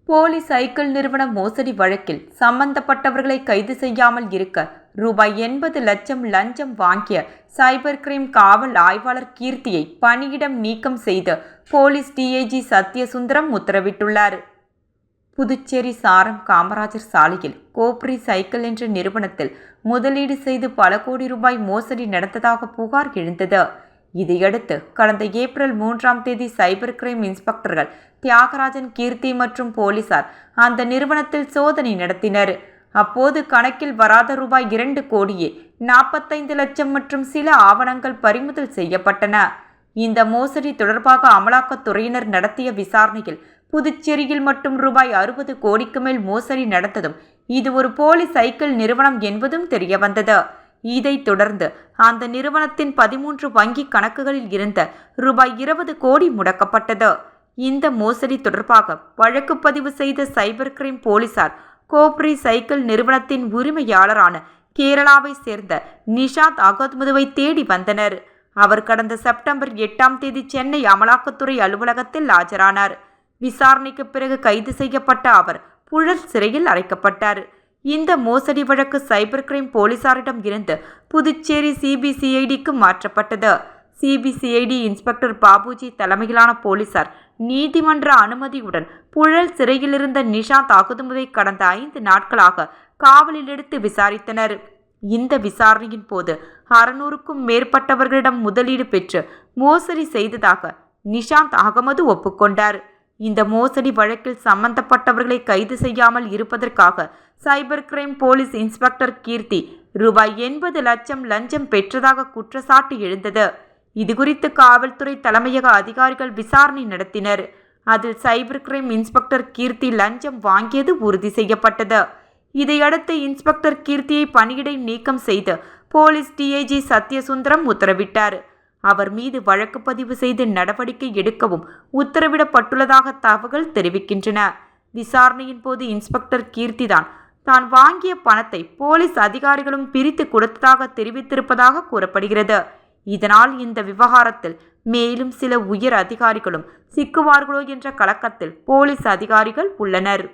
போலி சைக்கிள் நிறுவன மோசடி வழக்கில் சம்பந்தப்பட்டவர்களை கைது செய்யாமல் இருக்க ரூபாய் 80 லட்சம் லஞ்சம் வாங்கிய சைபர் கிரைம் காவல் ஆய்வாளர் கீர்த்தியை பணியிடம் நீக்கம் செய்து போலீஸ் டிஐஜி சத்யசுந்தரம் உத்தரவிட்டுள்ளார். புதுச்சேரி சாரம் காமராஜர் சாலையில் கோப்ரி சைக்கிள் என்ற நிறுவனத்தில் முதலீடு செய்து பல கோடி ரூபாய் மோசடி நடந்ததாக புகார் எழுந்தது. இதையடுத்து கடந்த ஏப்ரல் 3ஆம் தேதி சைபர் கிரைம் இன்ஸ்பெக்டர்கள் தியாகராஜன், கீர்த்தி மற்றும் போலீசார் அந்த நிறுவனத்தில் சோதனை நடத்தினர். அப்போது கணக்கில் வராத ரூபாய் 2 கோடியே 45 லட்சம் மற்றும் சில ஆவணங்கள் பறிமுதல் செய்யப்பட்டன. இந்த மோசடி தொடர்பாக அமலாக்கத்துறையினர் நடத்திய விசாரணையில் புதுச்சேரியில் மட்டும் ரூபாய் 60 கோடிக்கு மேல் மோசடி நடந்ததும் இது ஒரு போலி சைக்கிள் நிறுவனம் என்பதும் தெரியவந்தது. இதைத் தொடர்ந்து அந்த நிறுவனத்தின் 13 வங்கி கணக்குகளில் இருந்த ரூபாய் 20 கோடி முடக்கப்பட்டது. இந்த மோசடி தொடர்பாக வழக்கு பதிவு செய்த சைபர் கிரைம் போலீசார் கோப்ரி சைக்கிள் நிறுவனத்தின் உரிமையாளரான கேரளாவை சேர்ந்த நிஷாத் அகமதுவை தேடி வந்தனர். அவர் கடந்த செப்டம்பர் 8ஆம் தேதி சென்னை அமலாக்கத்துறை அலுவலகத்தில் ஆஜரானார். விசாரணைக்கு பிறகு கைது செய்யப்பட்ட அவர் புழல் சிறையில் அடைக்கப்பட்டார். இந்த மோசடி வழக்கு சைபர் கிரைம் போலீசாரிடம் இருந்து புதுச்சேரி சிபிசிஐடிக்கு மாற்றப்பட்டது. சிபிசிஐடி இன்ஸ்பெக்டர் பாபுஜி தலைமையிலான போலீசார் நீதிமன்ற அனுமதியுடன் புழல் சிறையில் இருந்த நிஷாந்த் அகமதுவை கடந்த 5 நாட்களாக காவலில் எடுத்து விசாரித்தனர். இந்த விசாரணையின் போது 600க்கும் மேற்பட்டவர்களிடம் முதலீடு பெற்று மோசடி செய்ததாக நிஷாந்த் அகமது ஒப்புக்கொண்டார். இந்த மோசடி வழக்கில் சம்பந்தப்பட்டவர்களை கைது செய்யாமல் இருப்பதற்காக சைபர் கிரைம் போலீஸ் இன்ஸ்பெக்டர் கீர்த்தி ரூபாய் 80 லட்சம் லஞ்சம் பெற்றதாக குற்றச்சாட்டு எழுந்தது. இதுகுறித்து காவல்துறை தலைமையக அதிகாரிகள் விசாரணை நடத்தினர். அதில் சைபர் கிரைம் இன்ஸ்பெக்டர் கீர்த்தி லஞ்சம் வாங்கியது உறுதி செய்யப்பட்டது. இதையடுத்து இன்ஸ்பெக்டர் கீர்த்தியை பணியிடை நீக்கம் செய்து போலீஸ் டிஐஜி சத்யசுந்தரம் உத்தரவிட்டார். அவர் மீது வழக்கு பதிவு செய்து நடவடிக்கை எடுக்கவும் உத்தரவிடப்பட்டுள்ளதாக தகவல்கள் தெரிவிக்கின்றன. விசாரணையின் போது இன்ஸ்பெக்டர் கீர்த்தி தான் வாங்கிய பணத்தை போலீஸ் அதிகாரிகளும் பிரித்து கொடுத்ததாக தெரிவித்திருப்பதாக கூறப்படுகிறது. இதனால் இந்த விவகாரத்தில் மேலும் சில உயர் அதிகாரிகளும் சிக்குவார்களோ என்ற கலக்கத்தில் போலீஸ் அதிகாரிகள் உள்ளனர்.